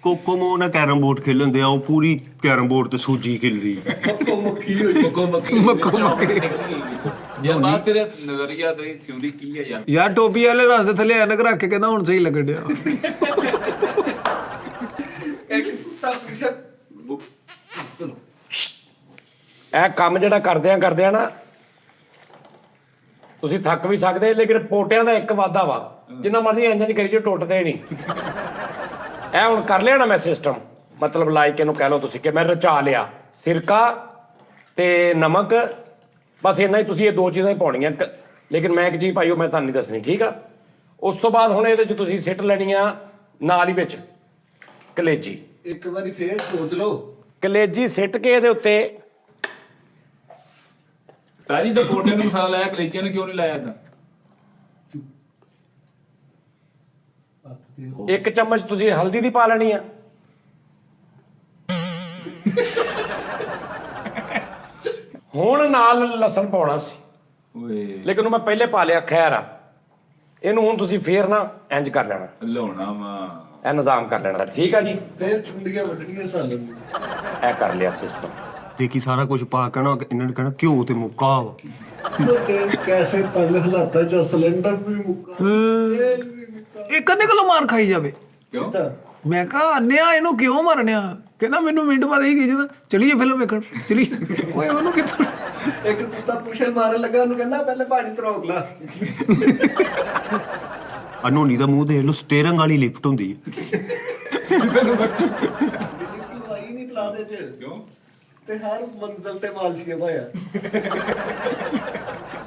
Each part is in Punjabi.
ਕੋਕੋਮੋ ਨਾਲ ਕੈਰਮ ਬੋਰਡ ਖੇਲਣ ਦੇ ਆ, ਉਹ ਪੂਰੀ ਕੈਰਮ ਬੋਰਡ ਤੇ ਸੂਜੀ ਖਿਲ ਰਹੀ। ਯਾਰ ਬਾਤ ਤੇਰੇ ਨਜ਼ਰੀਆ ਤੇ ਥਿਊਰੀ ਕੀ ਹੈ ਯਾਰ? ਯਾਰ ਟੋਪੀ ਵਾਲੇ ਰਸਤੇ ਥੱਲੇ ਐਨਕ ਰੱਖ ਕੇ ਕਹਿੰਦਾ ਹੁਣ ਸਹੀ ਲੱਗਣ ਡਿਆ। ਇਹ ਕੰਮ ਜਿਹੜਾ ਕਰਦੇ ਆ ਨਾ, ਤੁਸੀਂ ਥੱਕ ਵੀ ਸਕਦੇ, ਲੇਕਿਨ ਪੋਟਿਆਂ ਦਾ ਇੱਕ ਵਾਧਾ ਵਾ, ਜਿੰਨਾ ਮਰਜ਼ੀ ਇੰਜਨ ਕਰੀ ਜੋ ਟੁੱਟਦੇ ਨਹੀਂ। ਇਹ ਹੁਣ ਕਰ ਲਿਆ ਨਾ ਮੈਂ ਸਿਸਟਮ, ਮਤਲਬ ਲਾਈਕ ਇਹਨੂੰ ਕਹਿ ਲਓ ਤੁਸੀਂ ਕਿ ਮੈਂ ਰਚਾ ਲਿਆ ਸਿਰਕਾ ਤੇ ਨਮਕ, ਬਸ ਇੰਨਾ ਹੀ। ਤੁਸੀਂ ਇਹ ਦੋ ਚੀਜ਼ਾਂ ਹੀ ਪਾਉਣੀਆਂ, ਲੇਕਿਨ ਮੈਂ ਇੱਕ ਚੀਜ਼ ਪਾਈ ਉਹ ਮੈਂ ਤੁਹਾਨੂੰ ਨਹੀਂ ਦੱਸਣੀ, ਠੀਕ ਆ? ਉਸ ਤੋਂ ਬਾਅਦ ਹੁਣ ਇਹਦੇ 'ਚ ਤੁਸੀਂ ਸਿੱਟ ਲੈਣੀ ਆ ਨਾਲ ਹੀ ਵਿੱਚ ਕਲੇਜੀ। ਇੱਕ ਵਾਰੀ ਫੇਰ ਸੋਚ ਲਓ। ਕਲੇਜੀ ਸਿੱਟ ਕੇ ਇਹਦੇ ਉੱਤੇ ਤਾਜੀ ਤਾਂ ਕੋਟੇ ਨੂੰ ਮਸਾਲਾ ਲਾਇਆ, ਕਲੇਜੀਆਂ ਨੂੰ ਕਿਉਂ ਨਹੀਂ ਲਾਇਆ ਤਾਂ? ਇੱਕ ਚਮਚ ਤੁਸੀਂ ਹਲਦੀ ਦੀ ਪਾ ਲੈਣੀ ਆ, ਹੁਣ ਨਾਲ ਲਸਣ ਪਾਉਣਾ ਸੀ, ਓਏ ਲੇਕਿਨ ਉਹ ਮੈਂ ਪਹਿਲੇ ਪਾ ਲਿਆ। ਖੈਰ ਆ, ਇਹਨੂੰ ਹੁਣ ਤੁਸੀਂ ਫੇਰ ਨਾ ਇੰਜ ਕਰ ਲੈਣਾ, ਲਾਉਣਾ ਵਾ। ਇਹ ਨਿਜ਼ਾਮ ਕਰ ਲੈਣਾ, ਠੀਕ ਆ ਜੀ? ਫੇਰ ਚੁੰਡੀਆਂ ਵੱਢਣੀਆਂ ਸਾਲਾਂ ਨੂੰ। ਇਹ ਕਰ ਲਿਆ ਸਿਸਟਮ। ਦੇਖੀ ਸਾਰਾ ਕੁਝ ਪਾ ਕੇ ਨਾ ਇਹਨਾਂ ਨੇ ਕਹਿਣਾ ਘਿਓ ਤੇ ਮੁੱਕਾ ਵਾ। ਤੇ ਕੈਸੇ ਤੰਗ ਹਾਲਾਤਾਂ 'ਚ ਸਿਲੰਡਰ ਵੀ ਮੁੱਕਾ, ਤੇਲ ਵੀ ਮੁੱਕਾ। ਇਹ ਕੰਨੇ ਕੋਲੋਂ ਮਾਰ ਖਾਈ ਜਾਵੇ। ਕਿਉਂ? ਮੈਂ ਕਿਹਾ ਅੰਨਿਆ ਇਹਨੂੰ ਕਿਉਂ ਮਾਰਨਿਆ? ਕਹਿੰਦਾ ਮੈਨੂੰ ਮਿੰਟ ਬਾਅਦ ਹੀ ਕਹਿੰਦਾ ਚਲੀਏ ਫਿਲਮ ਵੇਖਣ, ਚਲੀਏ। ਓਏ ਉਹਨੂੰ ਕਿੱਥੋਂ? ਇੱਕ ਕੁੱਤਾ ਪੁੱਛਣ ਮਾਰਨ ਲੱਗਾ, ਉਹਨੂੰ ਕਹਿੰਦਾ ਪਹਿਲੇ ਪਾਣੀ ਤਰੋਕ ਲਾ। ਅਨੋਨੀ ਦਾ ਮੂੰਹ ਦੇਖ ਲਓ, ਸਟੀਅਰਿੰਗ ਵਾਲੀ ਲਿਫਟ ਹੁੰਦੀ ਹੈ। ਆਈ ਨਹੀਂ ਪਲਾਜ਼ੇ 'ਚ ਕਿਉਂ? ਤੇ ਹਰ ਮੰਜ਼ਲ ਤੇ ਮਾਲਸ਼ੀਆ ਪਾਇਆ।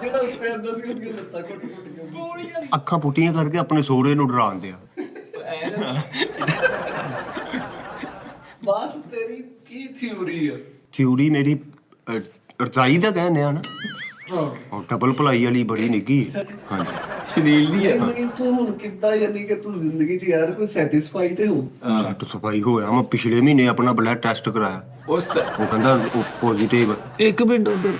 ਜਿਹੜਾ ਉੱਤੇ ਅੰਦਰ ਸੀ ਉਹਦੀਆਂ ਲੱਤਾਂ ਘੁੱਟ-ਘੁੱਟ ਕੇ। ਅੱਖਾਂ ਪੁੱਟੀਆਂ ਕਰਕੇ ਆਪਣੇ ਸੋਹਰੇ ਨੂੰ ਡਰਾਉਂਦੇ ਆ। ਬਸ ਤੇਰੀ ਕੀ ਥਿਊਰੀ ਆ? ਥਿਊਰੀ ਮੇਰੀ ਰਜਾਈ ਦਾ ਕਹਿੰਦੇ ਆ ਨਾ, ਉਹ ਡਬਲ ਭਲਾਈ ਵਾਲੀ ਬੜੀ ਨਿੱਗੀ ਹੈ। ਹਾਂਜੀ ਸ਼ਨੀਲ ਦੀ ਹੈ। ਜ਼ਿੰਦਗੀ ਤੂੰ ਹੁਣ ਕਿੱਦਾਂ, ਯਾਨੀ ਕਿ ਤੂੰ ਜ਼ਿੰਦਗੀ 'ਚ ਯਾਰ ਕੋਈ ਸੈਟੀਸਫਾਈ ਤੇ ਹੋ? ਸੈਟ ਸਫਾਈ ਹੋਇਆ। ਮੈਂ ਪਿਛਲੇ ਮਹੀਨੇ ਆਪਣਾ ਬਲੱਡ ਟੈਸਟ ਕਰਾਇਆ, ਉਸ ਉਹ ਕਹਿੰਦਾ ਉਹ ਪੋਜ਼ਿਟਿਵ। ਇੱਕ ਮਿੰਟ ਉਧਰ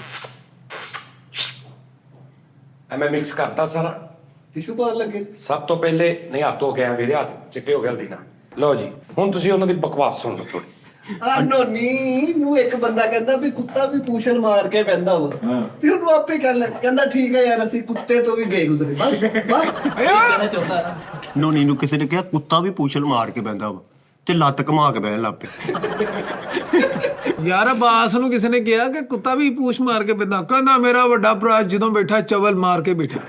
ਮੈਂ ਮਿਕਸ ਕਰਤਾ ਸਾਰਾ। ਟਿਸ਼ੂ ਪਾਣ ਲੱਗੇ। ਸਭ ਤੋਂ ਪਹਿਲੇ ਨਹੀਂ, ਹੱਥ ਧੋ ਕੇ ਆਏ ਮੇਰੇ, ਹੱਥ ਚਿੱਟੇ ਹੋ ਗਏ ਹਲਦੀ ਨਾਲ। ਲਓ ਜੀ, ਹੁਣ ਤੁਸੀਂ ਉਹਨਾਂ ਦੀ ਬਕਵਾਸ ਸੁਣ ਲਓ ਥੋੜੀ। ਨੋਨੀ ਨੂੰ ਇੱਕ ਬੰਦਾ ਕਹਿੰਦਾ ਵੀ ਕੁੱਤਾ ਵੀ ਪੂਛਲ ਮਾਰ ਕੇ ਪੈਂਦਾ ਵਾ, ਤੇ ਉਹਨੂੰ ਆਪੇ ਕਰ ਲੈ, ਕਹਿੰਦਾ ਠੀਕ ਹੈ ਯਾਰ ਅਸੀਂ ਕੁੱਤੇ ਤੋਂ ਵੀ ਗਏ ਗੁਜ਼ਰੇ। ਬਸ ਬਸ ਨੋਨੀ ਨੂੰ ਕਿਸੇ ਨੇ ਕਿਹਾ ਕੁੱਤਾ ਵੀ ਪੂਛਲ ਮਾਰ ਕੇ ਬਹਿੰਦਾ ਵਾ, ਤੇ ਲੱਤ ਘੁਮਾ ਕੇ ਬਹਿਣ ਲੱਗ ਪਏ। ਯਾਰ ਅਬਾਸ ਨੂੰ ਕਿਸੇ ਨੇ ਕਿਹਾ ਕਿ ਕੁੱਤਾ ਵੀ ਪੂਛ ਮਾਰ ਕੇ ਪੈਂਦਾ, ਕਹਿੰਦਾ ਮੇਰਾ ਵੱਡਾ ਭਰਾ ਜਦੋਂ ਬੈਠਾ ਚਵਲ ਮਾਰ ਕੇ ਬੈਠਾ।